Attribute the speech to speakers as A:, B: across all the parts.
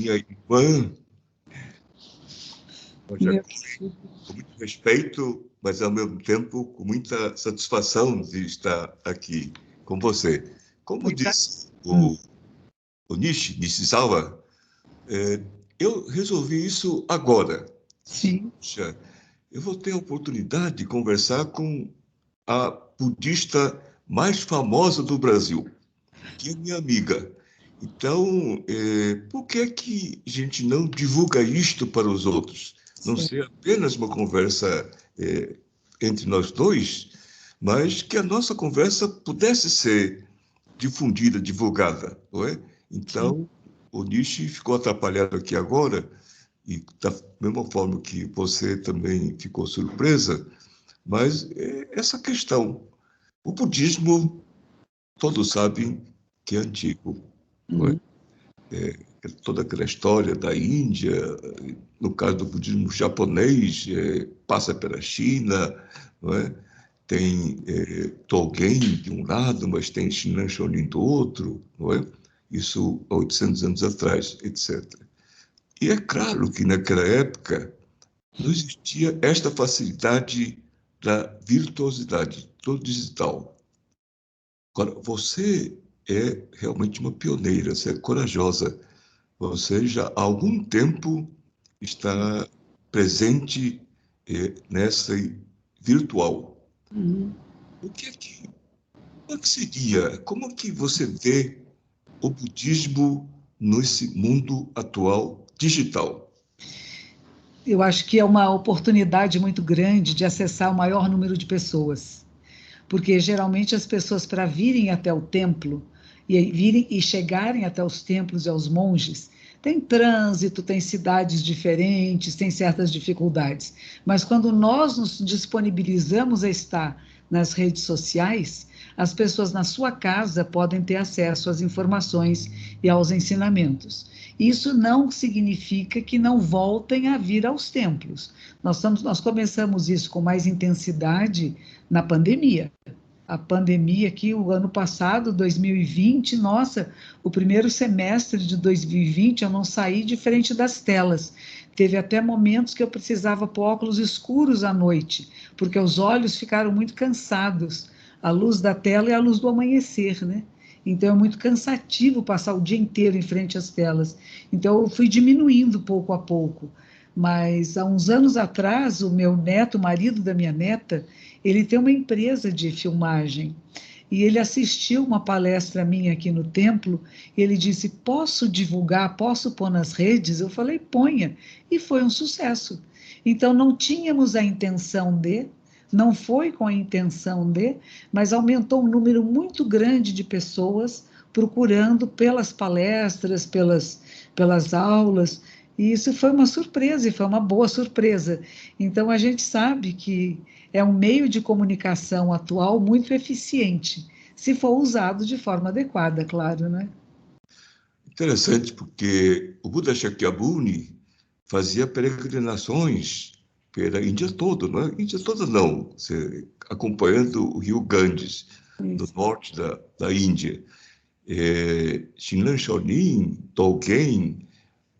A: minha irmã,
B: Meu...
A: com muito respeito, mas ao mesmo tempo com muita satisfação de estar aqui com você. Como disse o Nishizawa, eu resolvi isso agora.
B: Sim.
A: Puxa, eu vou ter a oportunidade de conversar com a budista mais famosa do Brasil, que é minha amiga. Então, por que a gente não divulga isto para os outros? Não ser apenas uma conversa entre nós dois, mas que a nossa conversa pudesse ser difundida, divulgada, não é? Então, o Nishi ficou atrapalhado aqui agora, e da mesma forma que você também ficou surpresa, mas essa questão, o budismo, todos sabem que é antigo, não é? Toda aquela história da Índia, no caso do budismo japonês, passa pela China, não é? Tem Dogen de um lado, mas tem Shinran Shonin do outro, não é? Isso há 800 anos atrás, etc. E é claro que naquela época não existia esta facilidade da virtuosidade, do digital. Agora, você é realmente uma pioneira, você é corajosa. Você já há algum tempo está presente nessa virtual. O que é que, como é que seria, como é que você vê o budismo nesse mundo atual digital?
B: Eu acho que é uma oportunidade muito grande de acessar o maior número de pessoas, porque geralmente as pessoas para virem até o templo e chegarem até os templos e aos monges, tem trânsito, tem cidades diferentes, tem certas dificuldades. Mas quando nós nos disponibilizamos a estar nas redes sociais, as pessoas na sua casa podem ter acesso às informações e aos ensinamentos. Isso não significa que não voltem a vir aos templos. Nós começamos isso com mais intensidade na pandemia. A pandemia aqui, o ano passado, 2020, nossa, o primeiro semestre de 2020 eu não saí diferente das telas. Teve até momentos que eu precisava pôr óculos escuros à noite, porque os olhos ficaram muito cansados. A luz da tela é a luz do amanhecer, né? Então é muito cansativo passar o dia inteiro em frente às telas. Então eu fui diminuindo pouco a pouco. Mas há uns anos atrás, o meu neto, o marido da minha neta, ele tem uma empresa de filmagem. E ele assistiu uma palestra minha aqui no templo, e ele disse: Posso divulgar, posso pôr nas redes? Eu falei: ponha. E foi um sucesso. Então não tínhamos a intenção de, não foi com a intenção de, mas aumentou um número muito grande de pessoas procurando pelas palestras, pelas aulas, e isso foi uma surpresa, e foi uma boa surpresa. Então a gente sabe que é um meio de comunicação atual muito eficiente, se for usado de forma adequada, claro, né?
A: Interessante, porque o Buda Shakyamuni fazia peregrinações pela Índia toda, não é? Índia toda não, acompanhando o rio Ganges, no
B: Isso.
A: norte da Índia. Shinran Shonin, Dogen,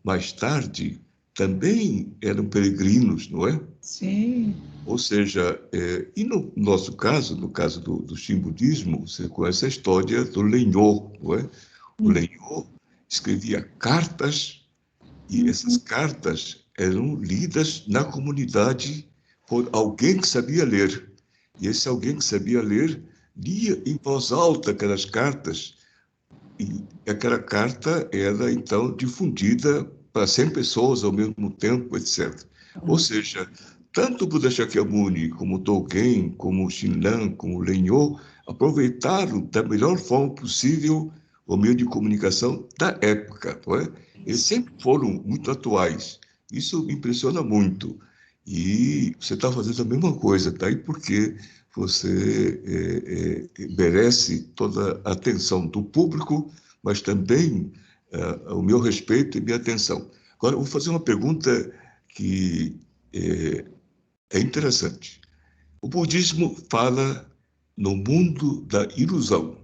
A: mais tarde, também eram peregrinos, não é?
B: Sim.
A: Ou seja, e no nosso caso, no caso do Shin-budismo, você conhece a história do Lenhô, não é? O Lenhô escrevia cartas e essas cartas eram lidas na comunidade por alguém que sabia ler. E esse alguém que sabia ler lia em voz alta aquelas cartas e aquela carta era, então, difundida para 100 pessoas ao mesmo tempo, etc. Ou seja, tanto o Buda Shakyamuni, como o Dogen, como o Shinran, como o Lenhô, aproveitaram da melhor forma possível o meio de comunicação da época, não é? Eles sempre foram muito atuais. Isso me impressiona muito. E você está fazendo a mesma coisa, daí porque você merece toda a atenção do público, mas também o meu respeito e minha atenção. Agora, eu vou fazer uma pergunta que é interessante. O budismo fala no mundo da ilusão.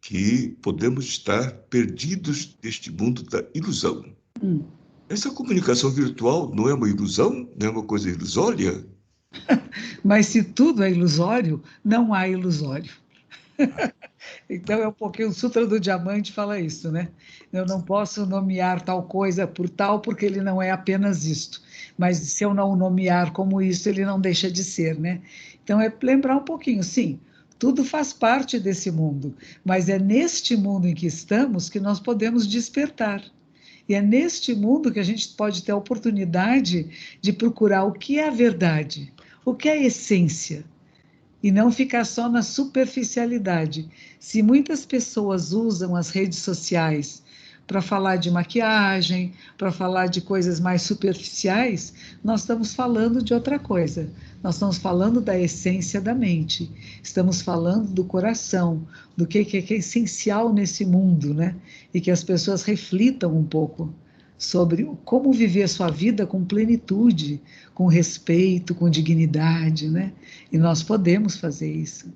A: que podemos estar perdidos neste mundo da ilusão. Essa comunicação virtual não é uma ilusão? Não é uma coisa ilusória?
B: Mas se tudo é ilusório, não há ilusório. Então, é um pouquinho, o Sutra do Diamante fala isso, né? Eu não posso nomear tal coisa por tal, porque ele não é apenas isto. Mas se eu não o nomear como isso, ele não deixa de ser, né? Então, é lembrar um pouquinho, sim, tudo faz parte desse mundo, mas é neste mundo em que estamos que nós podemos despertar. E é neste mundo que a gente pode ter a oportunidade de procurar o que é a verdade, o que é a essência, e não ficar só na superficialidade. Se muitas pessoas usam as redes sociais para falar de maquiagem, para falar de coisas mais superficiais, nós estamos falando de outra coisa. Nós estamos falando da essência da mente, estamos falando do coração, do que é essencial nesse mundo, né? E que as pessoas reflitam um pouco sobre como viver a sua vida com plenitude, com respeito, com dignidade, né? E nós podemos fazer isso.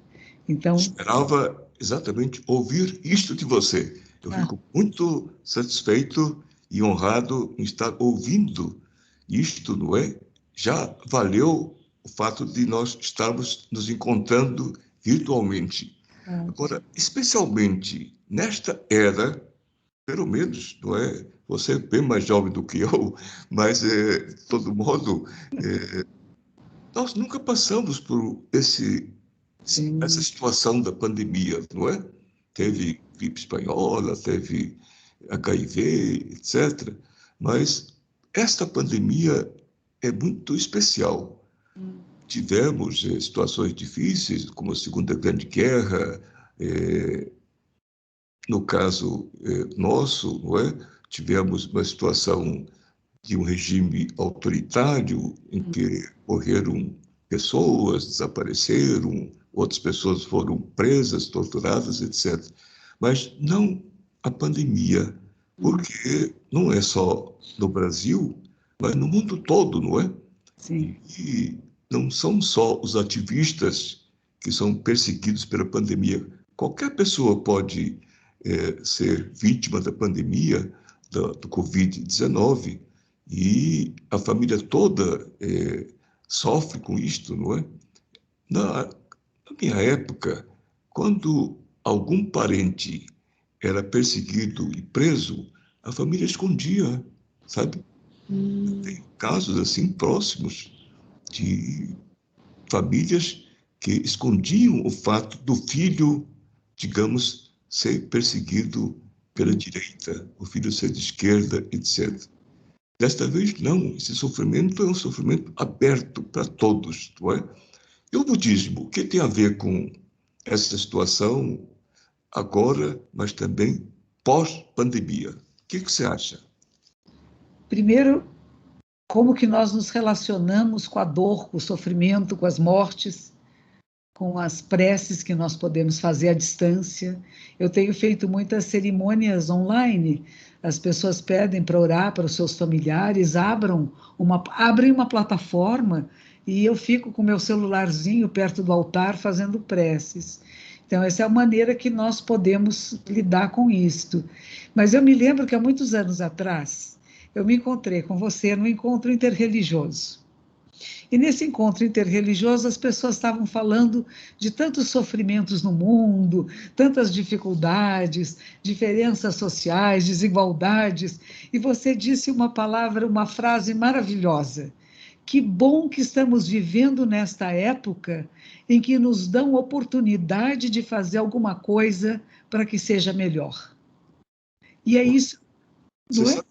B: Então,
A: Esperava exatamente ouvir isto de você. Eu fico muito satisfeito e honrado em estar ouvindo isto, não é? Já valeu o fato de nós estarmos nos encontrando virtualmente. Agora, especialmente nesta era, pelo menos, não é? Você é bem mais jovem do que eu, mas, de todo modo, nós nunca passamos por essa situação da pandemia, não é? Teve gripe espanhola, teve HIV, etc. Mas esta pandemia é muito especial. Tivemos situações difíceis, como a Segunda Grande Guerra, no caso nosso, não é? Tivemos uma situação de um regime autoritário em que morreram pessoas, desapareceram, outras pessoas foram presas, torturadas, etc. Mas não a pandemia, porque não é só no Brasil, mas no mundo todo, não é?
B: sim.
A: E não são só os ativistas que são perseguidos pela pandemia. Qualquer pessoa pode ser vítima da pandemia, do Covid-19, e a família toda sofre com isto, não é? Na minha época, quando algum parente era perseguido e preso, a família escondia, sabe? Tem casos assim próximos de famílias que escondiam o fato do filho, digamos, ser perseguido pela direita, o filho ser de esquerda, etc. Desta vez, não. Esse sofrimento é um sofrimento aberto para todos, não é? E o budismo, o que tem a ver com essa situação agora, mas também pós-pandemia? O que você acha?
B: Primeiro, como que nós nos relacionamos com a dor, com o sofrimento, com as mortes, com as preces que nós podemos fazer à distância. Eu tenho feito muitas cerimônias online. As pessoas pedem para orar para os seus familiares, abrem uma plataforma e eu fico com meu celularzinho perto do altar fazendo preces. Então, essa é a maneira que nós podemos lidar com isto. Mas eu me lembro que há muitos anos atrás, eu me encontrei com você num encontro interreligioso. E nesse encontro interreligioso, as pessoas estavam falando de tantos sofrimentos no mundo, tantas dificuldades, diferenças sociais, desigualdades, e você disse uma palavra, uma frase maravilhosa. Que bom que estamos vivendo nesta época em que nos dão oportunidade de fazer alguma coisa para que seja melhor. E é isso,
A: Você
B: não é?
A: sabe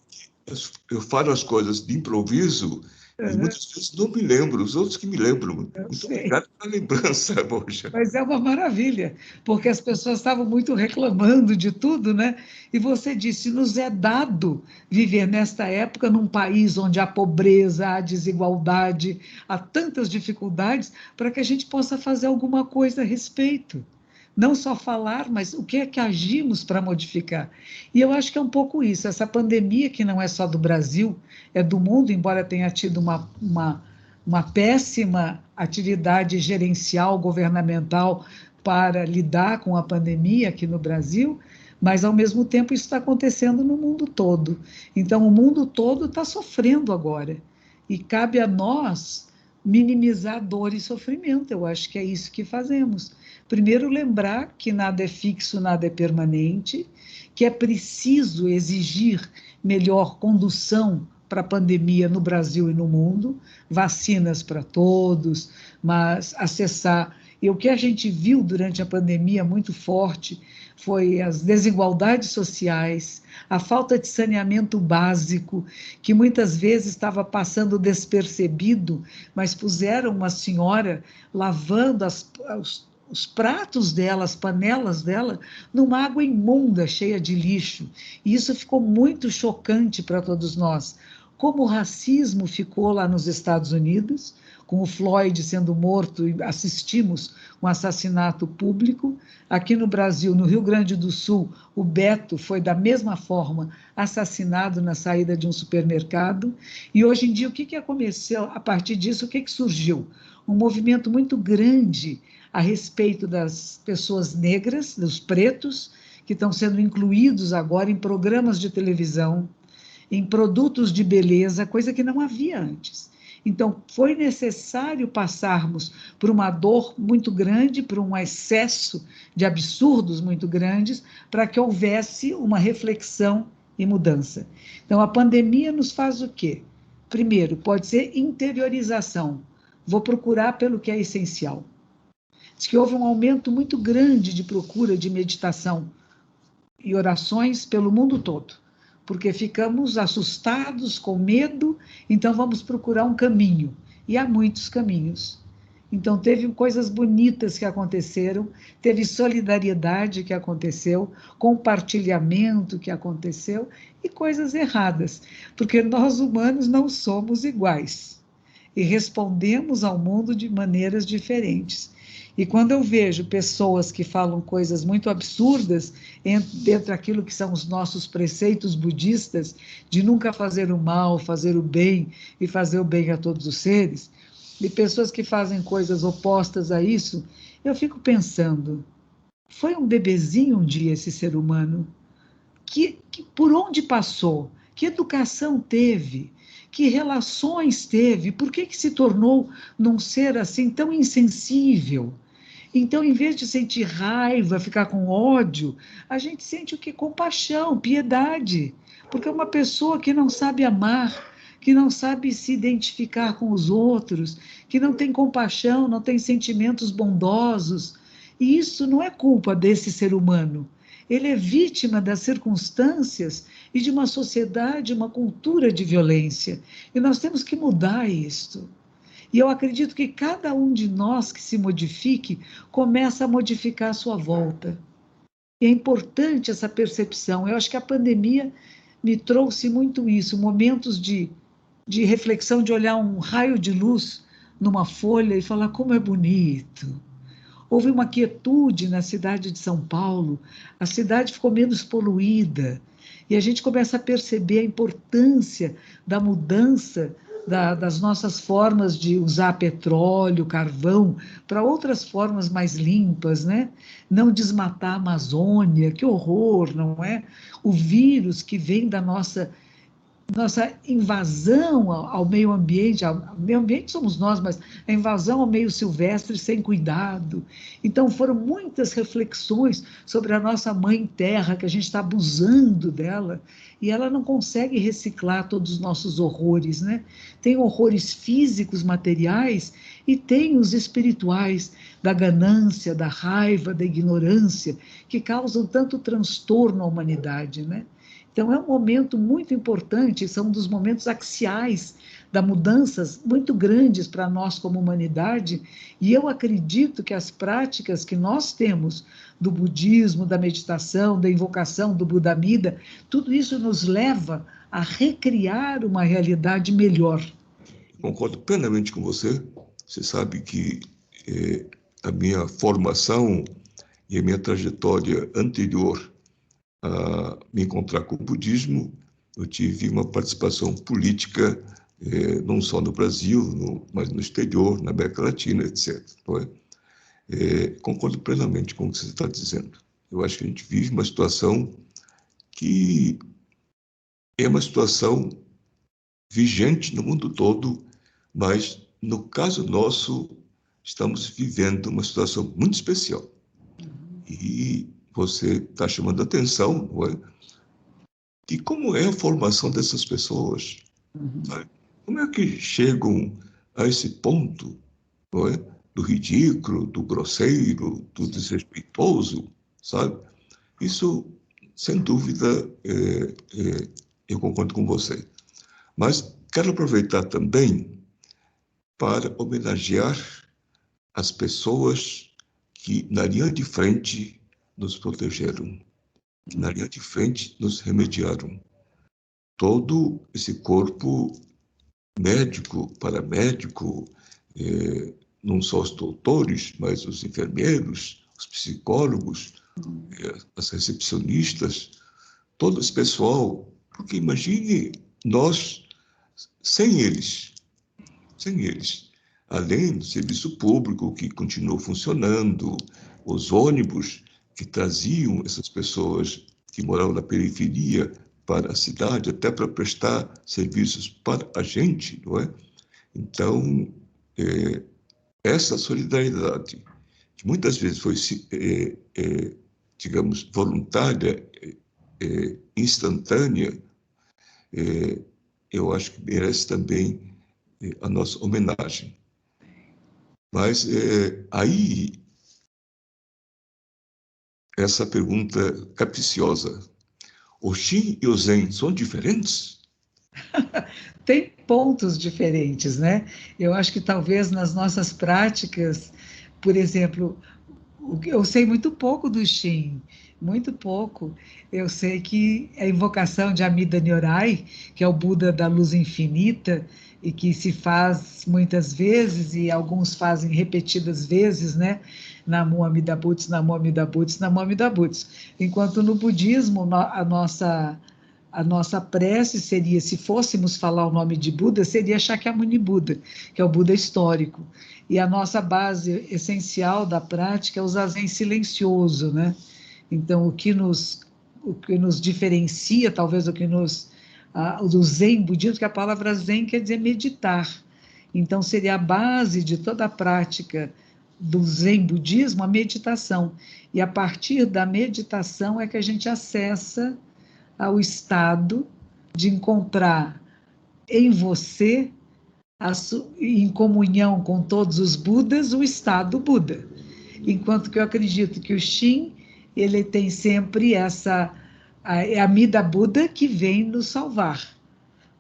A: que eu falo as coisas de improviso e
B: Uhum,
A: muitas vezes não me lembro, os outros que me lembram.
B: eu
A: Muito
B: sei.
A: obrigado pela lembrança, Moja.
B: Mas é uma maravilha, porque as pessoas estavam muito reclamando de tudo, né? E você disse: nos é dado viver nesta época num país onde há pobreza, há desigualdade, há tantas dificuldades, para que a gente possa fazer alguma coisa a respeito. Não só falar, mas o que é que agimos para modificar? E eu acho que é um pouco isso. Essa pandemia, que não é só do Brasil, é do mundo, embora tenha tido uma péssima atividade gerencial, governamental, para lidar com a pandemia aqui no Brasil, mas, ao mesmo tempo, isso está acontecendo no mundo todo. Então, o mundo todo está sofrendo agora. E cabe a nós minimizar dor e sofrimento. Eu acho que é isso que fazemos. Primeiro, lembrar que nada é fixo, nada é permanente, que é preciso exigir melhor condução para a pandemia no Brasil e no mundo, vacinas para todos, mas acessar. E o que a gente viu durante a pandemia muito forte foi as desigualdades sociais, a falta de saneamento básico, que muitas vezes estava passando despercebido, mas puseram uma senhora lavando os pratos dela, as panelas dela, numa água imunda, cheia de lixo. E isso ficou muito chocante para todos nós. Como o racismo ficou lá nos Estados Unidos, com o Floyd sendo morto e assistimos um assassinato público. Aqui no Brasil, no Rio Grande do Sul, o Beto foi da mesma forma assassinado na saída de um supermercado. E hoje em dia, o que aconteceu? A partir disso, o que surgiu? Um movimento muito grande a respeito das pessoas negras, dos pretos, que estão sendo incluídos agora em programas de televisão, em produtos de beleza, coisa que não havia antes. Então, foi necessário passarmos por uma dor muito grande, por um excesso de absurdos muito grandes, para que houvesse uma reflexão e mudança. Então, a pandemia nos faz o quê? Primeiro, pode ser interiorização. Vou procurar pelo que é essencial. Diz que houve um aumento muito grande de procura de meditação e orações pelo mundo todo, porque ficamos assustados, com medo, então vamos procurar um caminho. E há muitos caminhos. Então, teve coisas bonitas que aconteceram, teve solidariedade que aconteceu, compartilhamento que aconteceu, e coisas erradas, porque nós humanos não somos iguais e respondemos ao mundo de maneiras diferentes. E quando eu vejo pessoas que falam coisas muito absurdas dentro daquilo que são os nossos preceitos budistas, de nunca fazer o mal, fazer o bem e fazer o bem a todos os seres, e pessoas que fazem coisas opostas a isso, eu fico pensando, foi um bebezinho um dia esse ser humano? Que por onde passou? Que educação teve? Que relações teve? Por que se tornou num ser assim tão insensível? Então, em vez de sentir raiva, ficar com ódio, a gente sente o que? Compaixão, piedade. Porque é uma pessoa que não sabe amar, que não sabe se identificar com os outros, que não tem compaixão, não tem sentimentos bondosos. E isso não é culpa desse ser humano. Ele é vítima das circunstâncias e de uma sociedade, uma cultura de violência. E nós temos que mudar isto. E eu acredito que cada um de nós que se modifique, começa a modificar a sua volta. E é importante essa percepção. Eu acho que a pandemia me trouxe muito isso, momentos de reflexão, de olhar um raio de luz numa folha e falar como é bonito. Houve uma quietude na cidade de São Paulo, a cidade ficou menos poluída, e a gente começa a perceber a importância da mudança das nossas formas de usar petróleo, carvão, para outras formas mais limpas, né? Não desmatar a Amazônia, que horror, não é? O vírus que vem da nossa invasão ao meio ambiente somos nós, mas a invasão ao meio silvestre sem cuidado. Então, foram muitas reflexões sobre a nossa mãe terra, que a gente está abusando dela, e ela não consegue reciclar todos os nossos horrores, né? Tem horrores físicos, materiais, e tem os espirituais, da ganância, da raiva, da ignorância, que causam tanto transtorno à humanidade, né? Então, é um momento muito importante, são um dos momentos axiais da mudanças muito grandes para nós como humanidade, e eu acredito que as práticas que nós temos do budismo, da meditação, da invocação do Buda Amida, tudo isso nos leva a recriar uma realidade melhor.
A: Concordo plenamente com você. Você sabe que a minha formação e a minha trajetória anterior a me encontrar com o budismo, eu tive uma participação política, não só no Brasil, mas no exterior, na América Latina, etc. Concordo plenamente com o que você está dizendo. Eu acho que a gente vive uma situação que é uma situação vigente no mundo todo, mas no caso nosso, estamos vivendo uma situação muito especial. E você está chamando a atenção, não é? De como é a formação dessas pessoas. Sabe? Como é que chegam a esse ponto, não é? Do ridículo, do grosseiro, do desrespeitoso, sabe? Isso, sem dúvida, eu concordo com você. Mas quero aproveitar também para homenagear as pessoas que, na linha de frente, nos protegeram, que, na linha de frente, nos remediaram. Todo esse corpo médico, paramédico, não só os doutores, mas os enfermeiros, os psicólogos, as recepcionistas, todo esse pessoal, porque imagine nós sem eles, além do serviço público que continuou funcionando, os ônibus que traziam essas pessoas que moravam na periferia para a cidade, até para prestar serviços para a gente, não é? Então, essa solidariedade, que muitas vezes foi, digamos, voluntária, instantânea, eu acho que merece também a nossa homenagem. Mas aí, essa pergunta capciosa, o Shin e o Zen são diferentes?
B: Tem pontos diferentes, né? Eu acho que talvez nas nossas práticas, por exemplo, eu sei muito pouco do Shin, muito pouco. Eu sei que a invocação de Amida Nyorai, que é o Buda da luz infinita, e que se faz muitas vezes, e alguns fazem repetidas vezes, né? Namo Amida Butsu, Namo Amida Butsu, Namo Amida Butsu. Enquanto no budismo, a nossa prece seria, se fôssemos falar o nome de Buda, seria Shakyamuni Buda, que é o Buda histórico. E a nossa base essencial da prática é o zazen silencioso, né? Então, o que nos diferencia, talvez do Zen budismo, que a palavra Zen quer dizer meditar. Então, seria a base de toda a prática do Zen budismo, a meditação. E a partir da meditação é que a gente acessa ao estado de encontrar em você, em comunhão com todos os Budas, o estado Buda. Enquanto que eu acredito que o Shin, ele tem sempre é a Amida Buda que vem nos salvar.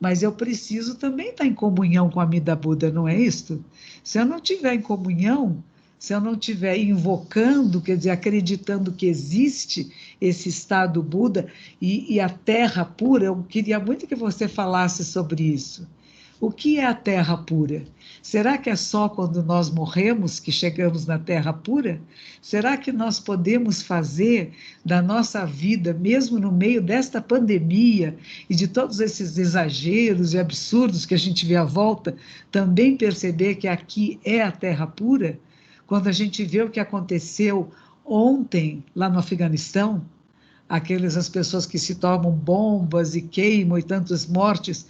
B: Mas eu preciso também estar em comunhão com a Amida Buda, não é isso? Se eu não estiver em comunhão, se eu não estiver invocando, quer dizer, acreditando que existe esse estado Buda e a terra pura, eu queria muito que você falasse sobre isso. O que é a terra pura? Será que é só quando nós morremos que chegamos na terra pura? Será que nós podemos fazer da nossa vida, mesmo no meio desta pandemia e de todos esses exageros e absurdos que a gente vê à volta, também perceber que aqui é a terra pura? Quando a gente vê o que aconteceu ontem lá no Afeganistão, as pessoas que se tomam bombas e queimam e tantas mortes,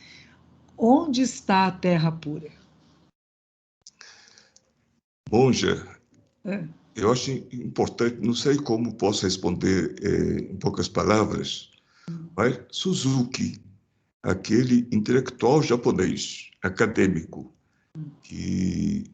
B: onde está a terra pura?
A: Monja,
B: É.
A: eu acho importante, não sei como posso responder em poucas palavras, mas Suzuki, aquele intelectual japonês, acadêmico, que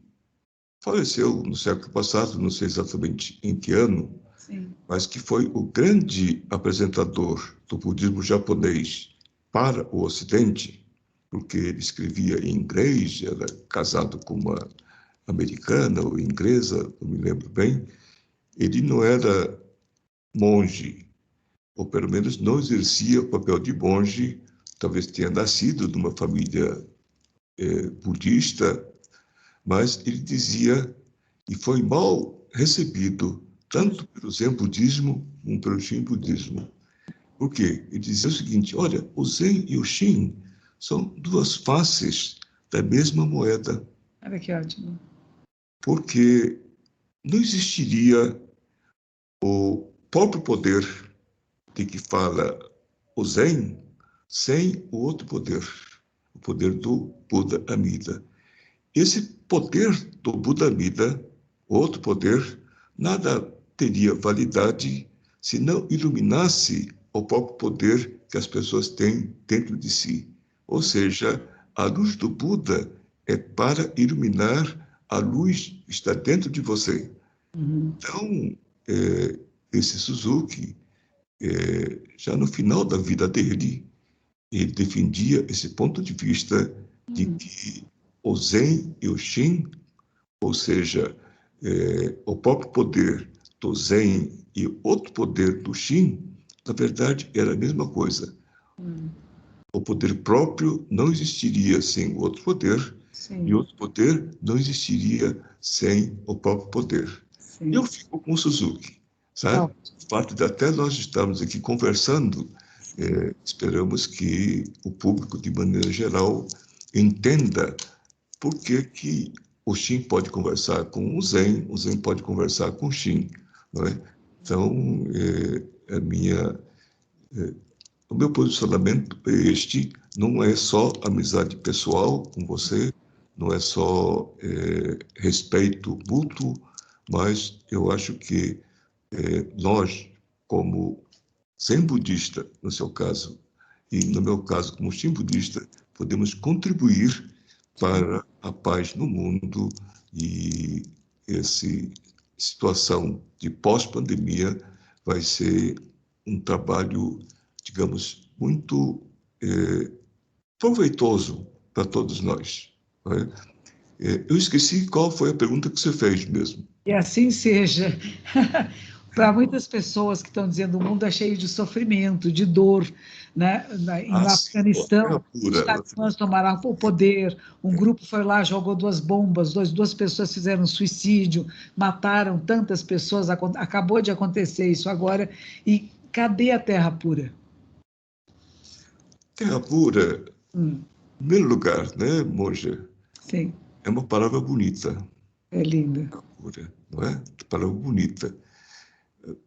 A: faleceu no século passado, não sei exatamente em que ano,
B: Sim.
A: mas que foi o grande apresentador do budismo japonês para o Ocidente, porque ele escrevia em inglês, era casado com uma americana ou inglesa, não me lembro bem. Ele não era monge, ou pelo menos não exercia o papel de monge, talvez tenha nascido de uma família budista, mas ele dizia, e foi mal recebido, tanto pelo Zen budismo como pelo Shin budismo. Por quê? Ele dizia o seguinte, olha, o Zen e o Shin são duas faces da mesma moeda,
B: Olha que ótimo.
A: porque não existiria o próprio poder de que fala o Zen sem o outro poder, o poder do Buda Amida. Esse poder do Buda Amida, outro poder, nada teria validade se não iluminasse o próprio poder que as pessoas têm dentro de si. Ou seja, a luz do Buda é para iluminar a luz que está dentro de você. Então, esse Suzuki, já no final da vida dele, ele defendia esse ponto de vista de que o Zen e o Shin, ou seja, o próprio poder do Zen e outro poder do Shin, na verdade, era a mesma coisa. O poder próprio não existiria sem o outro poder,
B: Sim.
A: e outro poder não existiria sem o próprio poder.
B: Sim.
A: Eu fico com o Suzuki, sabe? O fato de até nós estarmos aqui conversando, esperamos que o público, de maneira geral, entenda por que o Shin pode conversar com o Zen pode conversar com o Shin, não é? Então, o meu posicionamento é este, não é só amizade pessoal com você, não é só respeito mútuo, mas eu acho que nós, como Zen budista, no seu caso, e no meu caso, como Shin budista, podemos contribuir para a paz no mundo e essa situação de pós-pandemia vai ser um trabalho, digamos, muito proveitoso para todos nós. Não é? Eu esqueci qual foi a pergunta que você fez mesmo.
B: E assim seja. Para muitas pessoas que estão dizendo que o mundo é cheio de sofrimento, de dor, né? No
A: Sim,
B: Afeganistão, os
A: pura.
B: talibãs tomaram o poder, um grupo foi lá, jogou duas bombas, duas pessoas fizeram suicídio, mataram tantas pessoas, acabou de acontecer isso agora, e cadê a terra pura?
A: Terra pura, em primeiro lugar, né, Monja?
B: Sim,
A: É uma palavra bonita.
B: é linda.
A: Terra pura, não é? Palavra bonita.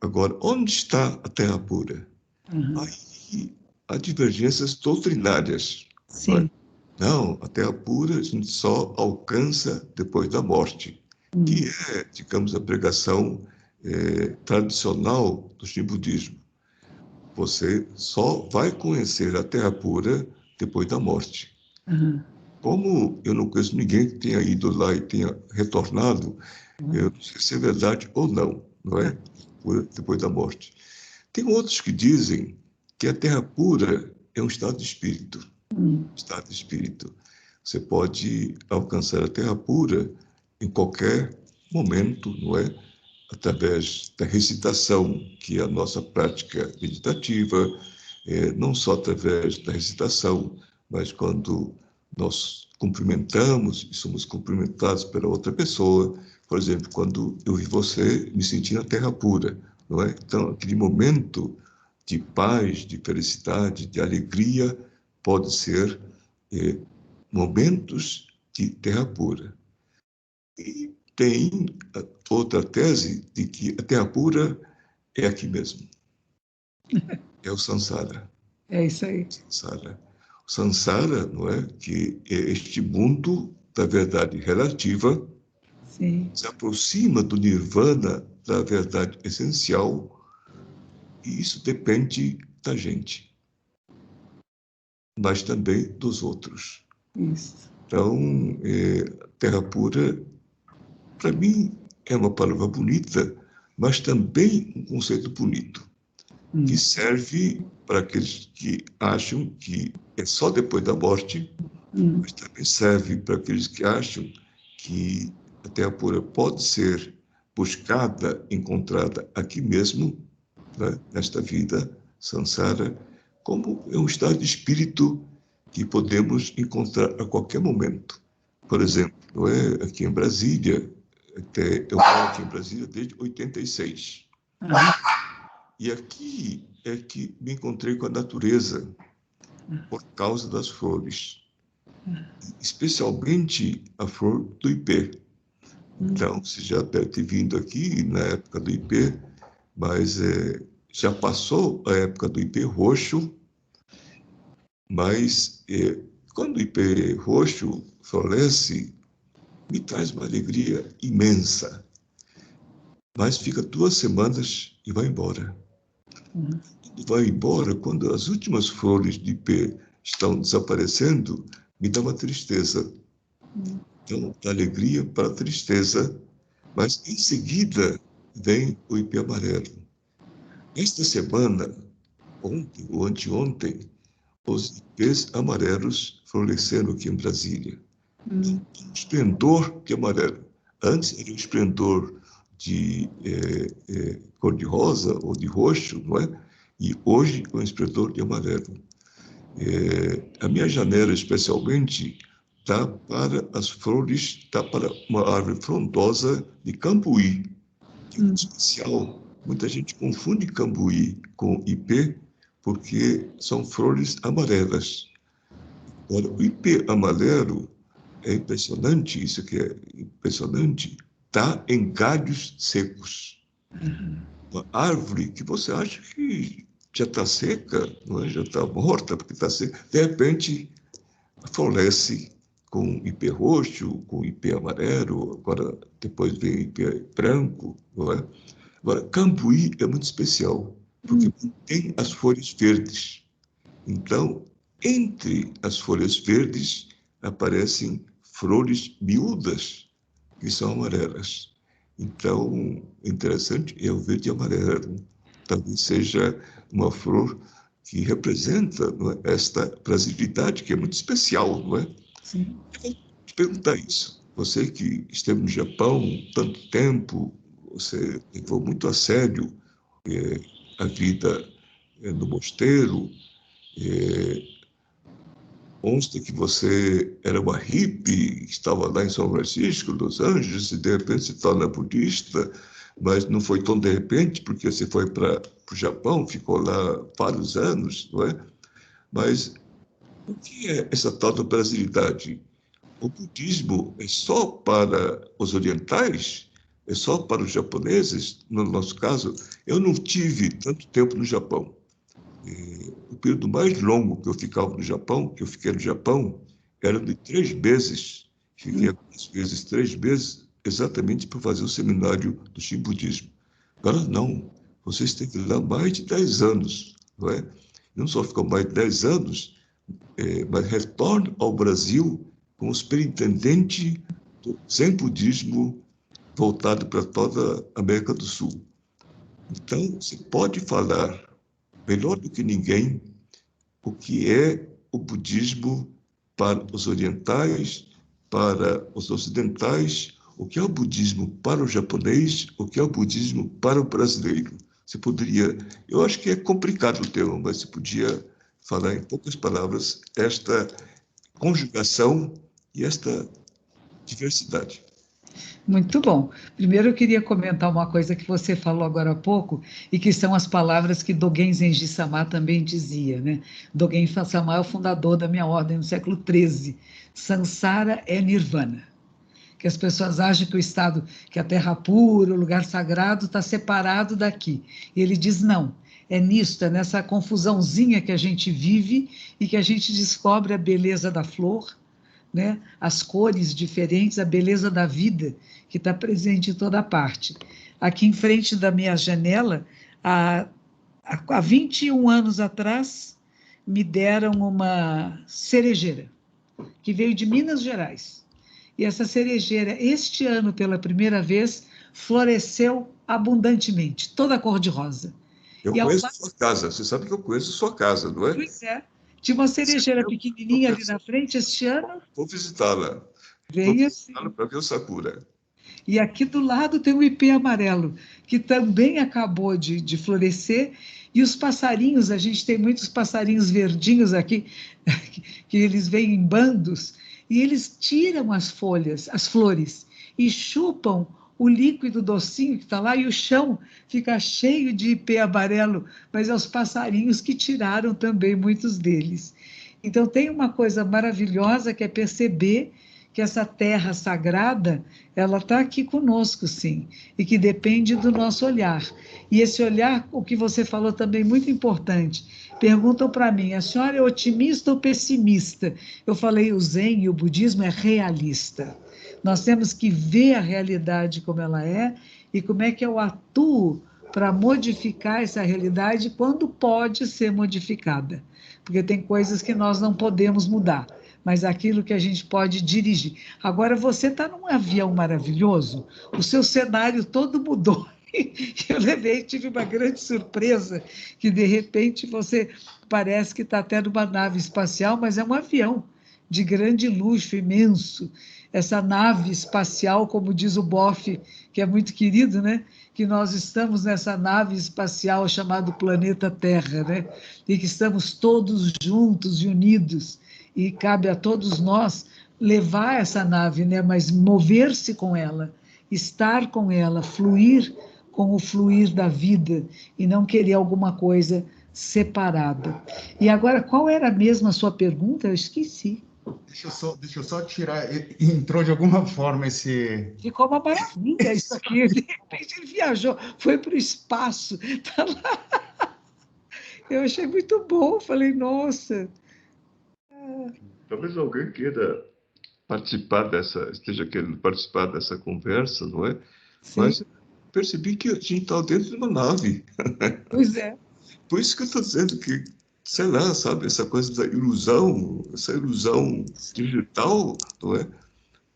A: Agora, onde está a terra pura? Aí há divergências doutrinárias. Não é?
B: Sim.
A: Não, a terra pura a gente só alcança depois da morte, que é, digamos, a pregação tradicional do Shin budismo. Você só vai conhecer a terra pura depois da morte. Como eu não conheço ninguém que tenha ido lá e tenha retornado, eu não sei se é verdade ou não, não é? Depois da morte. Tem outros que dizem que a terra pura é um estado de espírito. Estado de espírito. Você pode alcançar a terra pura em qualquer momento, não é? Através da recitação, que é a nossa prática meditativa, não só através da recitação, mas quando nós cumprimentamos e somos cumprimentados pela outra pessoa. Por exemplo, quando eu vi você, me senti na terra pura, não é? Então, aquele momento de paz, de felicidade, de alegria, pode ser momentos de terra pura. E tem outra tese de que a terra pura é aqui mesmo. É o Sansara.
B: É isso aí.
A: Sansara. O Sansara, não é? Que é este mundo da verdade relativa,
B: Sim.
A: se aproxima do nirvana, da verdade essencial, e isso depende da gente, mas também dos outros.
B: Isso.
A: Então, terra pura, para mim, é uma palavra bonita, mas também um conceito bonito, que serve para aqueles que acham que é só depois da morte, mas também serve para aqueles que acham que a terra pura pode ser buscada, encontrada aqui mesmo, né, nesta vida, samsara, como é um estado de espírito que podemos encontrar a qualquer momento. Por exemplo, não é? Aqui em Brasília, eu moro aqui em Brasília desde 86. E aqui é que me encontrei com a natureza por causa das flores, especialmente a flor do ipê. Então, você já deve ter vindo aqui na época do ipê, mas já passou a época do ipê roxo, mas quando o ipê roxo floresce, me traz uma alegria imensa, mas fica 2 semanas e vai embora. Vai embora, quando as últimas flores de ipê estão desaparecendo, me dá uma tristeza. Então, da alegria para a tristeza, mas em seguida vem o ipê amarelo. Esta semana, ontem ou anteontem, os ipês amarelos floresceram aqui em Brasília. Um esplendor de amarelo. Antes era um esplendor de cor-de-rosa ou de roxo, não é? E hoje é um esplendor de amarelo. A minha janela, especialmente, dá para as flores, dá para uma árvore frondosa de cambuí, que é muito especial. Muita gente confunde cambuí com ipê, porque são flores amarelas. Agora, o ipê amarelo é impressionante, isso que é impressionante, está em galhos secos. Uma árvore que você acha que já está seca, não é? Já está morta, porque está seca, de repente floresce com ipê roxo, com ipê amarelo, agora depois vem ipê branco, não é? Agora, cambuí é muito especial, porque tem as folhas verdes. Então, entre as folhas verdes aparecem flores miúdas, que são amarelas. Então, interessante é o verde e amarelo. Talvez seja uma flor que representa, não é, esta brasilidade, que é muito especial, não é?
B: Sim.
A: Eu vou te perguntar isso. Você que esteve no Japão tanto tempo, você levou muito a sério a vida no mosteiro, consta que você era uma hippie, estava lá em São Francisco, Los Angeles, e de repente se torna budista, mas não foi tão de repente, porque você foi para o Japão, ficou lá vários anos, não é? Mas o que é essa tal da brasilidade? O budismo é só para os orientais? É só para os japoneses? No nosso caso, eu não tive tanto tempo no Japão. O período mais longo que eu ficava no Japão, que eu fiquei no Japão, era de 3 meses. Fiquei algumas vezes 3 meses, exatamente para fazer o seminário do Shinbudismo. Agora, não. Você esteve lá mais de 10 anos, não é? Não só ficou mais de 10 anos, mas retorna ao Brasil como superintendente do Zen Budismo voltado para toda a América do Sul. Então, você pode falar melhor do que ninguém o que é o budismo para os orientais, para os ocidentais, o que é o budismo para o japonês, o que é o budismo para o brasileiro. Você poderia, eu acho que é complicado o tema, mas você podia falar em poucas palavras esta conjugação e esta diversidade.
B: Muito bom. Primeiro, eu queria comentar uma coisa que você falou agora há pouco, e que são as palavras que Dogen Zenji Sama também dizia, né? Dogen Sama é o fundador da minha ordem no século XIII. Sansara é nirvana. Que as pessoas acham que o estado, que a terra pura, o lugar sagrado, está separado daqui. E ele diz não. É nisto, é nessa confusãozinha que a gente vive e que a gente descobre a beleza da flor, né? As cores diferentes, a beleza da vida que está presente em toda parte. Aqui em frente da minha janela, há 21 anos atrás, me deram uma cerejeira, que veio de Minas Gerais. E essa cerejeira, este ano, pela primeira vez, floresceu abundantemente, toda cor de rosa.
A: Eu
B: E ao
A: conheço
B: lado,
A: sua casa, você sabe que eu conheço sua casa, não é?
B: pois é, tinha uma cerejeira pequenininha ali na frente, este ano
A: Vou visitá-la. Vou
B: veio
A: visitá-la
B: assim.
A: para ver o Sakura.
B: E aqui do lado tem o ipê amarelo, que também acabou de florescer. E os passarinhos, a gente tem muitos passarinhos verdinhos aqui, que eles vêm em bandos, e eles tiram as folhas, as flores, e chupam o líquido docinho que está lá, e o chão fica cheio de ipê amarelo, mas é os passarinhos que tiraram também muitos deles. Então, tem uma coisa maravilhosa que é perceber que essa terra sagrada, ela está aqui conosco, sim, e que depende do nosso olhar. E esse olhar, o que você falou também, muito importante. Perguntam para mim, a senhora é otimista ou pessimista? Eu falei, o Zen e o budismo é realista. Nós temos que ver a realidade como ela é e como é que eu atuo para modificar essa realidade quando pode ser modificada. Porque tem coisas que nós não podemos mudar, mas aquilo que a gente pode dirigir. Agora, você está num avião maravilhoso, o seu cenário todo mudou. Eu tive uma grande surpresa, que de repente você parece que está até numa nave espacial, mas é um avião de grande luxo, imenso. Essa nave espacial, como diz o Boff, que é muito querido, né? Que nós estamos nessa nave espacial chamada planeta Terra, né? E que estamos todos juntos e unidos, e cabe a todos nós levar essa nave, né? Mas mover-se com ela, estar com ela, fluir com o fluir da vida e não querer alguma coisa separada. E agora, qual era mesmo a sua pergunta? Eu esqueci.
C: Deixa eu só tirar. Entrou de alguma forma esse.
B: Ficou uma maravilha isso aqui. De repente ele viajou, foi para o espaço. Tá lá. Eu achei muito bom. Falei, nossa.
A: Talvez alguém queira esteja querendo participar dessa conversa, não é?
B: Sim.
A: Mas percebi que a gente está dentro de uma nave.
B: Pois é.
A: Por isso que eu estou dizendo que, sei lá, sabe, essa coisa da ilusão, essa ilusão digital, não é?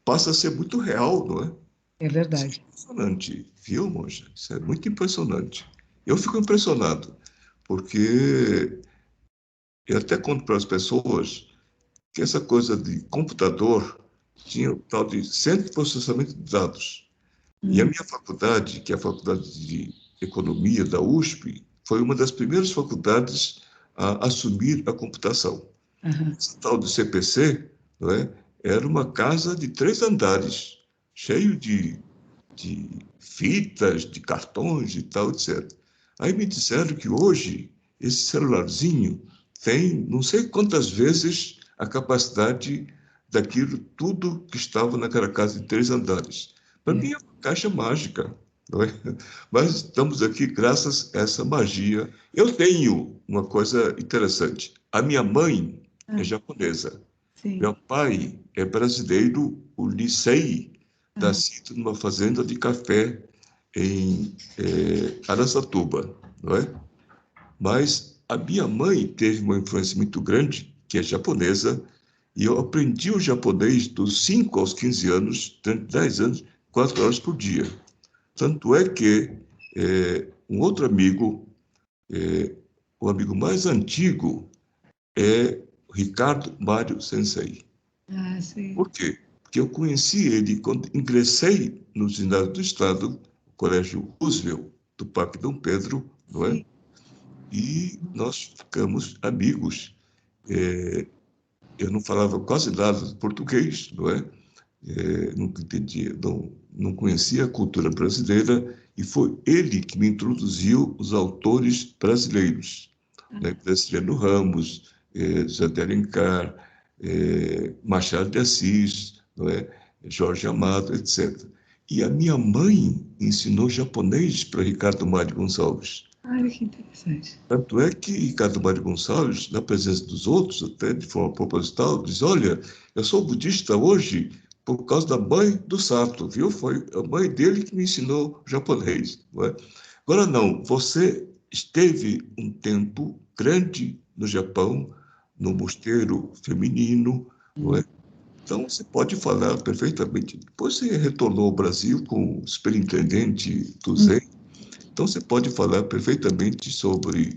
A: Passa a ser muito real, não é?
B: É verdade.
A: Isso é impressionante, viu, Monja? Isso é muito impressionante. Eu fico impressionado, porque eu até conto para as pessoas que essa coisa de computador tinha o tal de centro de processamento de dados. E a minha faculdade, que é a Faculdade de Economia da USP, foi uma das primeiras faculdades a assumir a computação. Esse tal do CPC, não é, era uma casa de 3 andares, cheio de fitas, de cartões e tal, etc. Aí me disseram que hoje esse celularzinho tem não sei quantas vezes a capacidade daquilo tudo que estava naquela casa de 3 andares. Para mim é uma caixa mágica, não é? Mas estamos aqui graças a essa magia. Eu tenho uma coisa interessante. A minha mãe é japonesa.
B: Sim.
A: Meu pai é brasileiro, o Licei, nascido numa fazenda de café em Araçatuba, não é? Mas a minha mãe teve uma influência muito grande, que é japonesa, e eu aprendi o japonês dos 5 aos 15 anos, durante 10 anos, 4 horas por dia. Tanto é que um outro amigo, o amigo mais antigo, é Ricardo Mário Sensei.
B: Ah, sim.
A: Por quê? Porque eu conheci ele quando ingressei no ginásio do Estado, o Colégio Roosevelt, do Parque Dom Pedro, não é? E nós ficamos amigos. Eu não falava quase nada de português, não é? Nunca entendia, não conhecia a cultura brasileira, e foi ele que me introduziu os autores brasileiros, né? Graciliano Ramos, José de Alencar, Machado de Assis, não é? Jorge Amado, etc. E a minha mãe ensinou japonês para Ricardo Mário Gonçalves.
B: Olha que interessante.
A: Tanto é que Ricardo Mário Gonçalves, na presença dos outros, até de forma proposital, diz: olha, eu sou budista hoje por causa da mãe do Sato, viu? Foi a mãe dele que me ensinou japonês. Não é? Agora, não, você esteve um tempo grande no Japão, no mosteiro feminino, não é? Então, você pode falar perfeitamente. Depois você retornou ao Brasil com o superintendente do Zen. Então, você pode falar perfeitamente sobre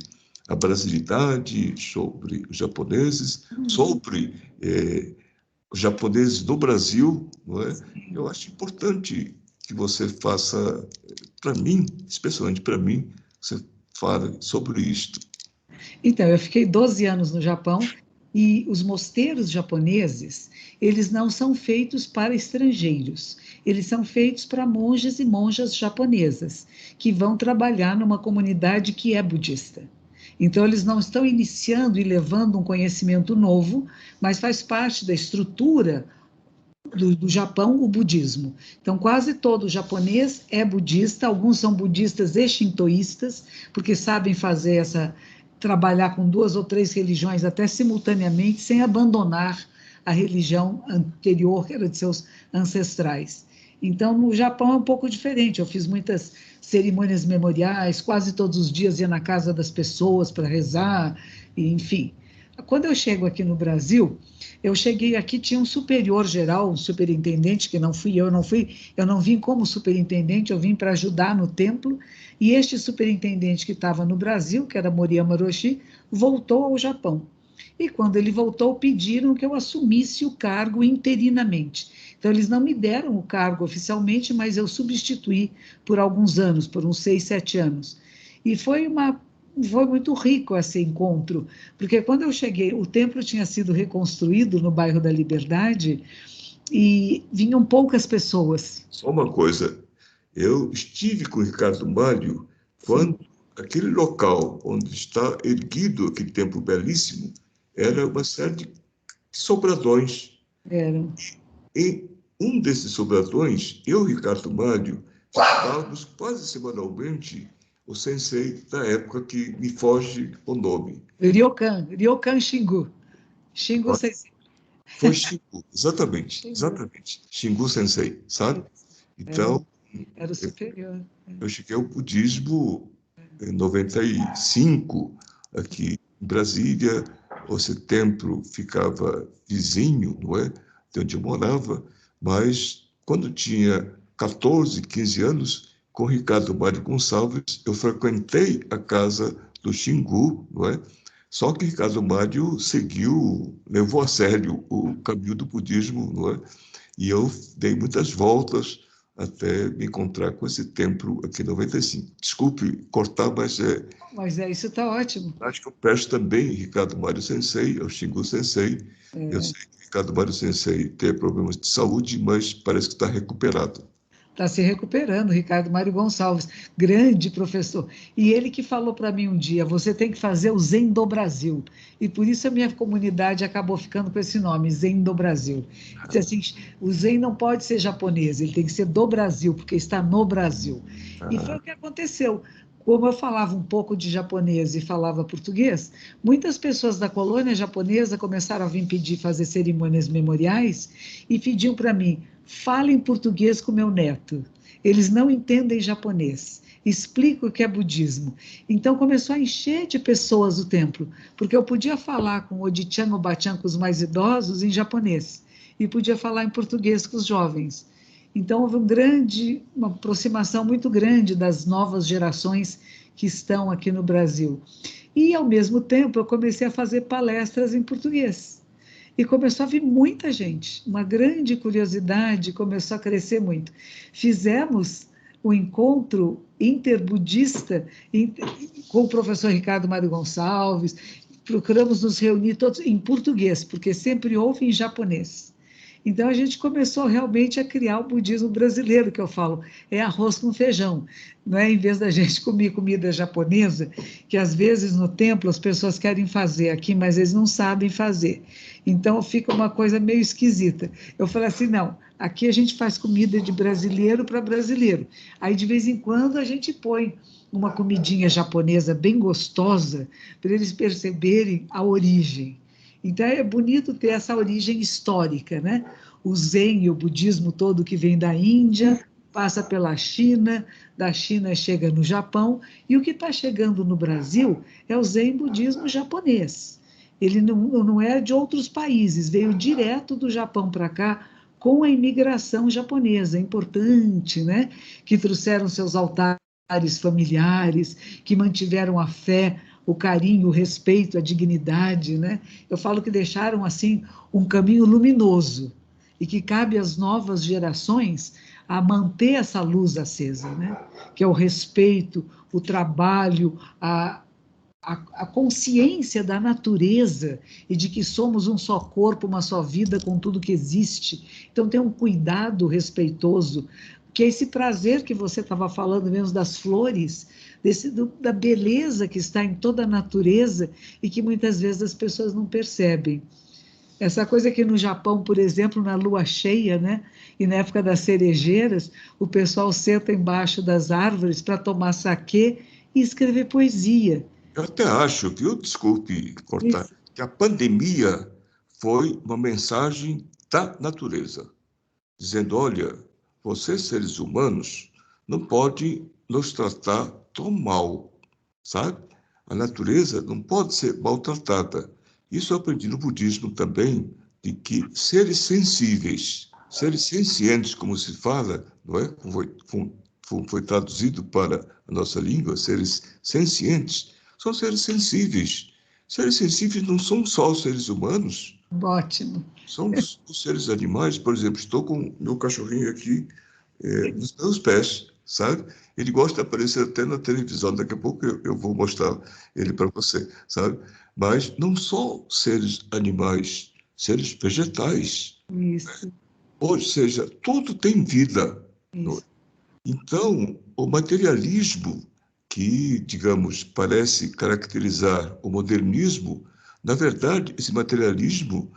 A: a brasilidade, sobre os japoneses, sobre os japoneses do Brasil, não é? Eu acho importante que você faça, para mim, especialmente para mim, você fale sobre isto.
B: Então, eu fiquei 12 anos no Japão e os mosteiros japoneses, eles não são feitos para estrangeiros, eles são feitos para monges e monjas japonesas, que vão trabalhar numa comunidade que é budista. Então, eles não estão iniciando e levando um conhecimento novo, mas faz parte da estrutura do Japão, o budismo. Então, quase todo japonês é budista, alguns são budistas e shintoístas, porque sabem fazer trabalhar com 2 ou 3 religiões até simultaneamente, sem abandonar a religião anterior, que era de seus ancestrais. Então, no Japão é um pouco diferente. Eu fiz muitas cerimônias memoriais, quase todos os dias ia na casa das pessoas para rezar, e, enfim. Quando eu chego aqui no Brasil, eu cheguei aqui, tinha um superior geral, um superintendente, que não fui eu, eu não vim como superintendente, eu vim para ajudar no templo, e este superintendente que estava no Brasil, que era Moriyama Roshi, voltou ao Japão. E quando ele voltou, pediram que eu assumisse o cargo interinamente. Então, eles não me deram o cargo oficialmente, mas eu substituí por alguns anos, por uns 6, 7 anos. E foi muito rico esse encontro, porque quando eu cheguei, o templo tinha sido reconstruído no bairro da Liberdade e vinham poucas pessoas.
A: Só uma coisa, eu estive com o Ricardo Mário quando aquele local onde está erguido aquele templo belíssimo era uma série de sobradões.
B: Eram.
A: Em um desses sobradões, eu e Ricardo Mário estávamos quase semanalmente o sensei da época que me foge o nome.
B: Ryokan Shingu. Shingu Sensei.
A: Foi Shingu, exatamente. Shingu Sensei, sabe? Então,
B: era o superior.
A: Eu cheguei ao budismo em 95, aqui em Brasília. Esse templo ficava vizinho, não é? De onde eu morava, mas quando tinha 14, 15 anos, com Ricardo Mário Gonçalves, eu frequentei a casa do Xingu, não é? Só que Ricardo Mário levou a sério o caminho do budismo, não é? E eu dei muitas voltas até me encontrar com esse templo aqui em 95. Desculpe cortar, mas
B: isso está ótimo.
A: Acho que eu peço também Ricardo Mário Sensei, ao Xingu Sensei. Eu sei que Ricardo Mário Sensei tem problemas de saúde, mas parece que está recuperado.
B: Está se recuperando, Ricardo Mário Gonçalves, grande professor. E ele que falou para mim um dia, você tem que fazer o Zen do Brasil. E por isso a minha comunidade acabou ficando com esse nome, Zen do Brasil. Diz assim, o Zen não pode ser japonês, ele tem que ser do Brasil, porque está no Brasil. E foi o que aconteceu. Como eu falava um pouco de japonês e falava português, muitas pessoas da colônia japonesa começaram a vir pedir fazer cerimônias memoriais e pediam para mim, fale em português com meu neto. Eles não entendem japonês. Explica o que é budismo. Então começou a encher de pessoas o templo, porque eu podia falar com o Odi-chan, o Bachan, com os mais idosos em japonês e podia falar em português com os jovens. Então, houve uma aproximação muito grande das novas gerações que estão aqui no Brasil. E, ao mesmo tempo, eu comecei a fazer palestras em português. E começou a vir muita gente, uma grande curiosidade, começou a crescer muito. Fizemos o encontro interbudista com o professor Ricardo Mário Gonçalves, procuramos nos reunir todos em português, porque sempre houve em japonês. Então, a gente começou realmente a criar o budismo brasileiro, que eu falo, é arroz com feijão, não é? Em vez da gente comer comida japonesa, que às vezes no templo as pessoas querem fazer aqui, mas eles não sabem fazer. Então, fica uma coisa meio esquisita. Eu falei assim, não, aqui a gente faz comida de brasileiro para brasileiro. Aí, de vez em quando, a gente põe uma comidinha japonesa bem gostosa, para eles perceberem a origem. Então, é bonito ter essa origem histórica, né? O Zen e o budismo todo que vem da Índia, passa pela China, da China chega no Japão, e o que está chegando no Brasil é o Zen budismo japonês. Ele não é de outros países, veio direto do Japão para cá, com a imigração japonesa, importante, né? Que trouxeram seus altares familiares, que mantiveram a fé, o carinho, o respeito, a dignidade, né? Eu falo que deixaram, assim, um caminho luminoso e que cabe às novas gerações a manter essa luz acesa, né? Que é o respeito, o trabalho, a consciência da natureza e de que somos um só corpo, uma só vida com tudo que existe. Então, tem um cuidado respeitoso, que é esse prazer que você estava falando mesmo das flores, da beleza que está em toda a natureza e que muitas vezes as pessoas não percebem. Essa coisa que no Japão, por exemplo, na lua cheia, né, e na época das cerejeiras, o pessoal senta embaixo das árvores para tomar saquê e escrever poesia.
A: Eu até acho, viu? Desculpe cortar,
B: Isso,
A: que a pandemia foi uma mensagem da natureza, dizendo: olha, vocês seres humanos não podem nos tratar tão mal, sabe? A natureza não pode ser maltratada. Isso eu aprendi no budismo também, de que seres sensíveis, seres sencientes, como se fala, não é? Foi traduzido para a nossa língua, seres sencientes, são seres sensíveis. Seres sensíveis não são só os seres humanos,
B: ótimo.
A: são os seres animais. Por exemplo, estou com meu cachorrinho aqui nos meus pés, sabe? Ele gosta de aparecer até na televisão. Daqui a pouco eu vou mostrar ele para você, sabe? Mas não só seres animais, seres vegetais.
B: Isso,
A: Ou seja, tudo tem vida.
B: isso,
A: Então, o materialismo que, digamos, parece caracterizar o modernismo, na verdade, esse materialismo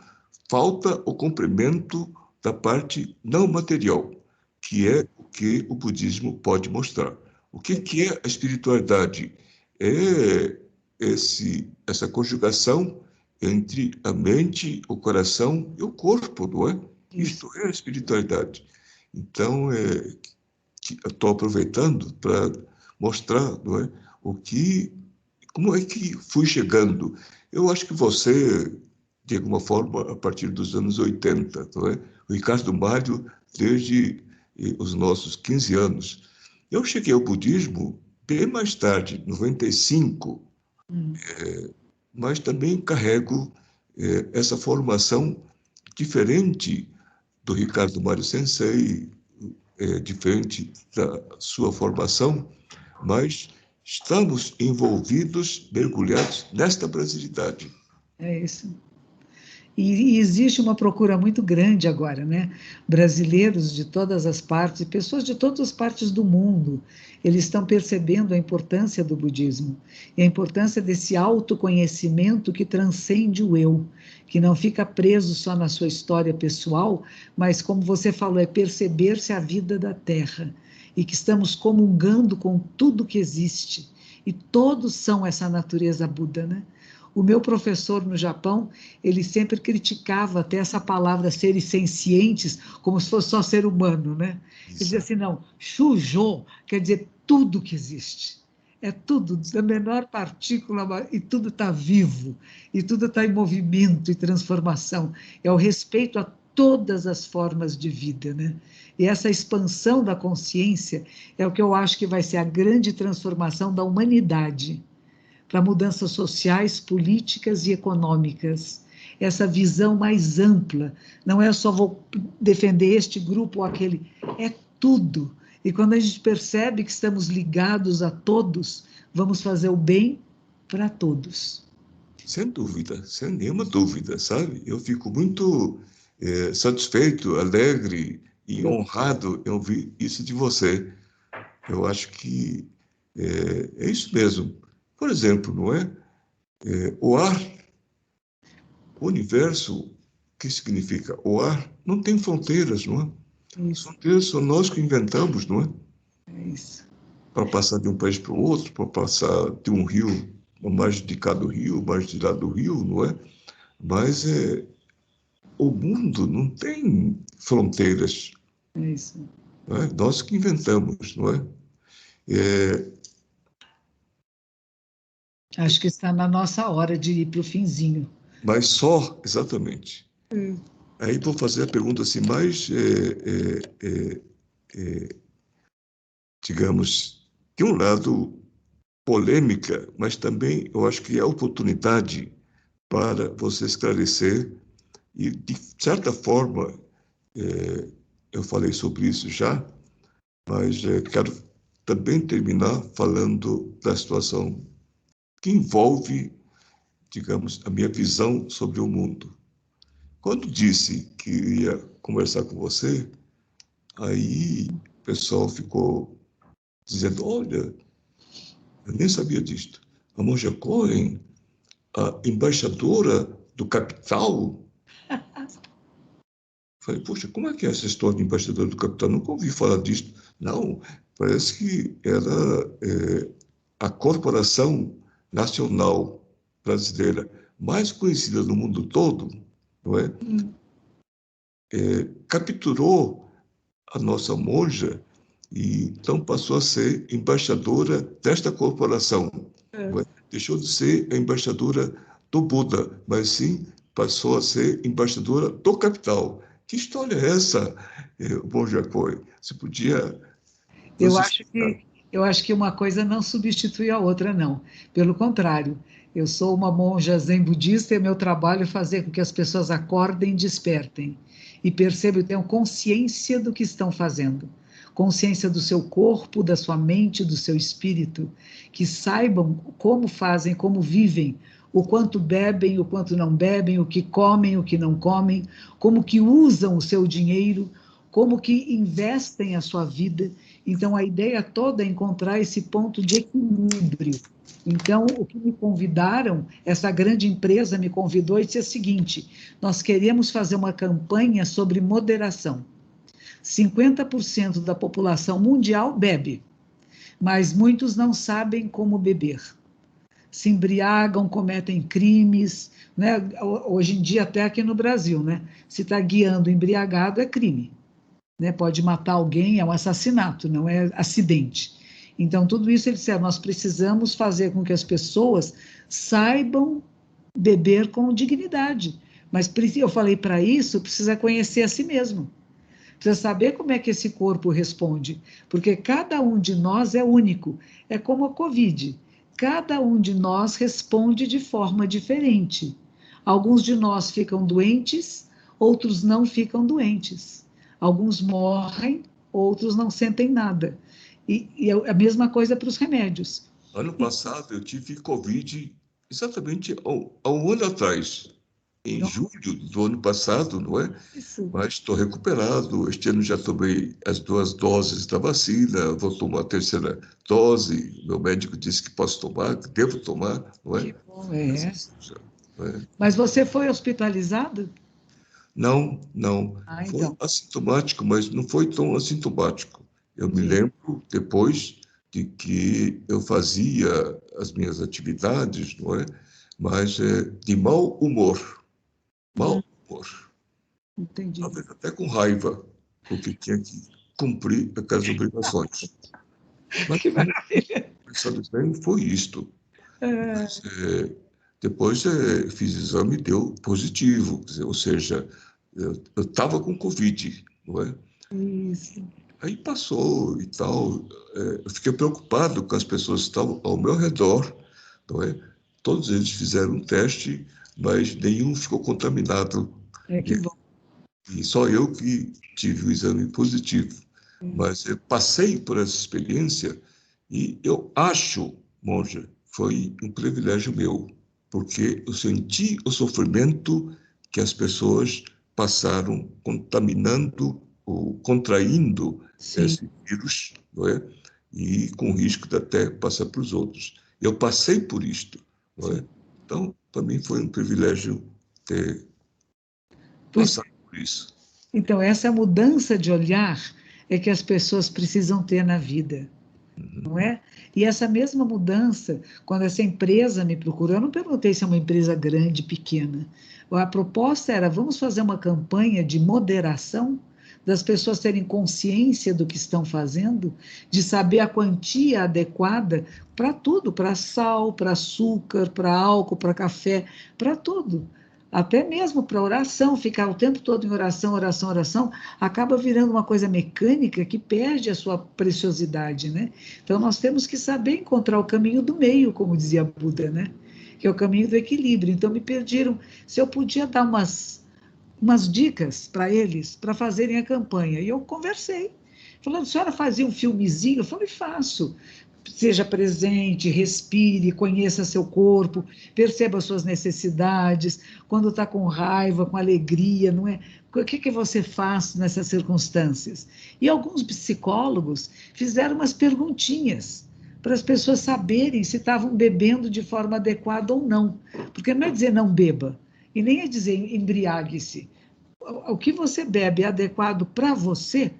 A: falta o complemento da parte não material, que é o que o budismo pode mostrar. O que é a espiritualidade? É essa conjugação entre a mente, o coração e o corpo, não é?
B: isso.
A: Isto é a espiritualidade. Então, estou aproveitando para mostrar, não é, como é que fui chegando. Eu acho que você, de alguma forma, a partir dos anos 80, não é? O Ricardo Mário, desde os nossos 15 anos. Eu cheguei ao budismo bem mais tarde, 95,
B: Hum.
A: mas também carrego essa formação diferente do Ricardo Mário Sensei, diferente da sua formação, mas estamos envolvidos, mergulhados nesta brasilidade.
B: É isso. E existe uma procura muito grande agora, né? Brasileiros de todas as partes, pessoas de todas as partes do mundo, eles estão percebendo a importância do budismo e a importância desse autoconhecimento que transcende o eu, que não fica preso só na sua história pessoal, mas, como você falou, é perceber-se a vida da Terra e que estamos comungando com tudo que existe. E todos são essa natureza Buda, né? O meu professor no Japão, ele sempre criticava até essa palavra seres sencientes, como se fosse só ser humano, né? Ele dizia
A: Exato.
B: assim, não, shujo quer dizer tudo que existe. É tudo, da menor partícula, e tudo está vivo, e tudo está em movimento e transformação. É o respeito a todas as formas de vida, né? E essa expansão da consciência é o que eu acho que vai ser a grande transformação da humanidade para mudanças sociais, políticas e econômicas. Essa visão mais ampla, não é só vou defender este grupo ou aquele, é tudo. E quando a gente percebe que estamos ligados a todos, vamos fazer o bem para todos.
A: Sem dúvida, sem nenhuma dúvida, sabe? Eu fico muito satisfeito, alegre e honrado em ouvir isso de você. Eu acho que é isso mesmo. Por exemplo, não é? O ar, o universo, o que significa? O ar não tem fronteiras, não é? As
B: Isso,
A: fronteiras são nós que inventamos, não é?
B: é isso.
A: Para passar de um país para o outro, para passar de um rio, a margem de cada rio, a margem de lá do rio, não é? Mas o mundo não tem fronteiras,
B: É isso.
A: não é? Nós que inventamos, não é? É,
B: Acho que está na nossa hora de ir para o finzinho.
A: mas só, exatamente. Aí vou fazer a pergunta assim, mais, digamos, de um lado polêmica, mas também eu acho que é oportunidade para você esclarecer e, de certa forma, eu falei sobre isso já, mas quero também terminar falando da situação que envolve, digamos, a minha visão sobre o mundo. Quando disse que ia conversar com você, aí o pessoal ficou dizendo: olha, eu nem sabia disto. A Monja Cohen, a embaixadora do capital. Falei, poxa, como é que é essa história de embaixador do capital? Nunca ouvi falar disso. Não, parece que era a corporação nacional brasileira mais conhecida no mundo todo, não é? Capturou a nossa monja e então passou a ser embaixadora desta corporação. Não é? Deixou de ser a embaixadora do Buda, mas sim passou a ser embaixadora do capital. Que história é essa, monja Koi? Você podia
B: Eu
A: nos
B: acho
A: explicar?
B: que, eu acho que uma coisa não substitui a outra, não. Pelo contrário, eu sou uma monja zen budista e meu trabalho é fazer com que as pessoas acordem, despertem e percebam e tenham consciência do que estão fazendo. Consciência do seu corpo, da sua mente, do seu espírito, que saibam como fazem, como vivem, o quanto bebem, o quanto não bebem, o que comem, o que não comem, como que usam o seu dinheiro, como que investem a sua vida. Então, a ideia toda é encontrar esse ponto de equilíbrio. Então, o que me convidaram, essa grande empresa me convidou e disse o seguinte: nós queremos fazer uma campanha sobre moderação. 50% da população mundial bebe, mas muitos não sabem como beber. Se embriagam, cometem crimes, né? Hoje em dia, até aqui no Brasil, né? Se está guiando embriagado, é crime. Né, pode matar alguém, é um assassinato, não é acidente. Então, tudo isso eles disseram, nós precisamos fazer com que as pessoas saibam beber com dignidade. Mas eu falei, para isso, precisa conhecer a si mesmo. Precisa saber como é que esse corpo responde, porque cada um de nós é único. É como a Covid. Cada um de nós responde de forma diferente. Alguns de nós ficam doentes, outros não ficam doentes. Alguns morrem, outros não sentem nada. E é a mesma coisa para os remédios.
A: Ano passado eu tive Covid exatamente há um ano atrás, em julho do ano passado, não é?
B: Isso.
A: Mas estou recuperado. Este ano já tomei as 2 doses da vacina, vou tomar a terceira dose. Meu médico disse que posso tomar, que devo tomar, não é?
B: Que bom, é.
A: Não é?
B: Mas você foi hospitalizado?
A: Não, não.
B: Ah,
A: Foi
B: então.
A: assintomático, mas não foi tão assintomático. Eu me
B: Entendi.
A: lembro depois de que eu fazia as minhas atividades, não é? Mas de mau humor, mau humor.
B: Entendi.
A: Talvez até com raiva, porque tinha que cumprir aquelas obrigações. Mas,
B: Que maravilha.
A: pensando bem, foi isto.
B: É,
A: Mas, depois fiz exame e deu positivo, quer dizer, ou seja, eu estava com Covid, não é?
B: isso.
A: Aí passou e tal. Eu fiquei preocupado com as pessoas que estavam ao meu redor, não é? Todos eles fizeram um teste, mas nenhum ficou contaminado.
B: É que bom.
A: E só eu que tive o exame positivo. Mas eu passei por essa experiência e eu acho, monja, foi um privilégio meu, porque eu senti o sofrimento que as pessoas passaram contaminando ou contraindo
B: Sim.
A: esse vírus, não é? E com risco de até passar para os outros. Eu passei por isto, não é?
B: Sim.
A: Então, para mim foi um privilégio ter
B: Pois,
A: passado por isso.
B: então, essa mudança de olhar é que as pessoas precisam ter na vida, não é? E essa mesma mudança, quando essa empresa me procurou, eu não perguntei se é uma empresa grande, pequena. A proposta era, vamos fazer uma campanha de moderação, das pessoas terem consciência do que estão fazendo, de saber a quantia adequada para tudo, para sal, para açúcar, para álcool, para café, para tudo. Até mesmo para oração, ficar o tempo todo em oração, oração, oração, acaba virando uma coisa mecânica que perde a sua preciosidade, né? Então, nós temos que saber encontrar o caminho do meio, como dizia Buda, né? Que é o caminho do equilíbrio. Então, me pediram se eu podia dar umas dicas para eles, para fazerem a campanha. E eu conversei. Falando, a senhora fazia um filmezinho? Eu falei, faço. Seja presente, respire, conheça seu corpo, perceba suas necessidades, quando está com raiva, com alegria, não é? O que você faz nessas circunstâncias? E alguns psicólogos fizeram umas perguntinhas para as pessoas saberem se estavam bebendo de forma adequada ou não. Porque não é dizer não beba, e nem é dizer embriague-se. o que você bebe é adequado para você,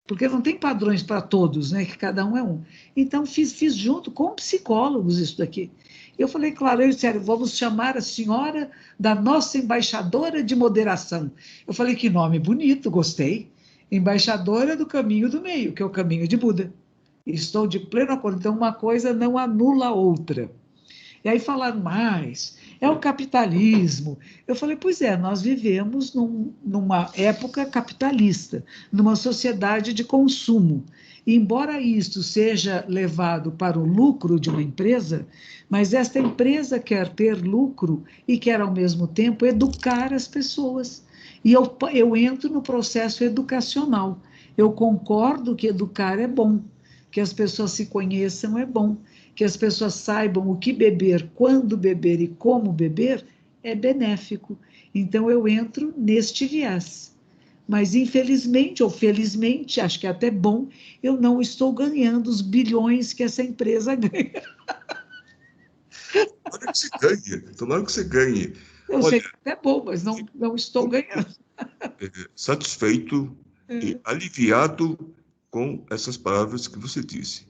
B: porque não tem padrões para todos, né? Que cada um é um. Então, fiz junto com psicólogos isso daqui. Eu falei, claro, eu disseram, vamos chamar a senhora da nossa embaixadora de moderação. Eu falei, que nome bonito, gostei. Embaixadora do caminho do meio, que é o caminho de Buda. Estou de pleno acordo. Então, uma coisa não anula a outra. E aí falaram mais, é o capitalismo. Eu falei, pois é, nós vivemos numa época capitalista, numa sociedade de consumo. E embora isto seja levado para o lucro de uma empresa, mas esta empresa quer ter lucro e quer, ao mesmo tempo, educar as pessoas. E eu entro no processo educacional. Eu concordo que educar é bom, que as pessoas se conheçam é bom, que as pessoas saibam o que beber, quando beber e como beber, é benéfico. Então, eu entro neste viés. Mas, infelizmente, ou felizmente, acho que é até bom, eu não estou ganhando os bilhões que essa empresa ganha.
A: Tomara que você ganhe, tomara que você ganhe.
B: Eu
A: Olha,
B: sei que é até bom, mas não estou ganhando.
A: satisfeito e aliviado com essas palavras que você disse.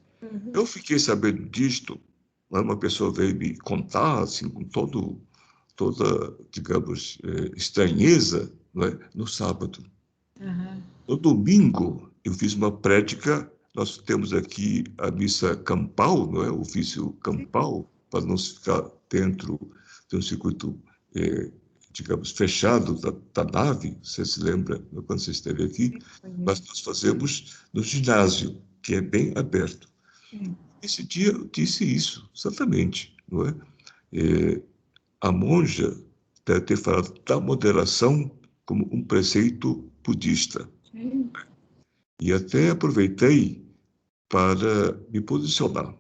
A: Eu fiquei sabendo disto, né, uma pessoa veio me contar, assim, com toda, digamos, estranheza, né, no sábado.
B: Uhum.
A: No domingo, eu fiz uma prédica. Nós temos aqui a missa campal, não é? O ofício campal, para não ficar dentro de um circuito, digamos, fechado da nave. Você se lembra quando você esteve aqui? Mas nós fazemos no ginásio, que é bem aberto.
B: Sim.
A: Esse dia eu disse isso, exatamente, não é? A monja deve ter falado da moderação como um preceito budista.
B: Sim.
A: E até aproveitei para me posicionar.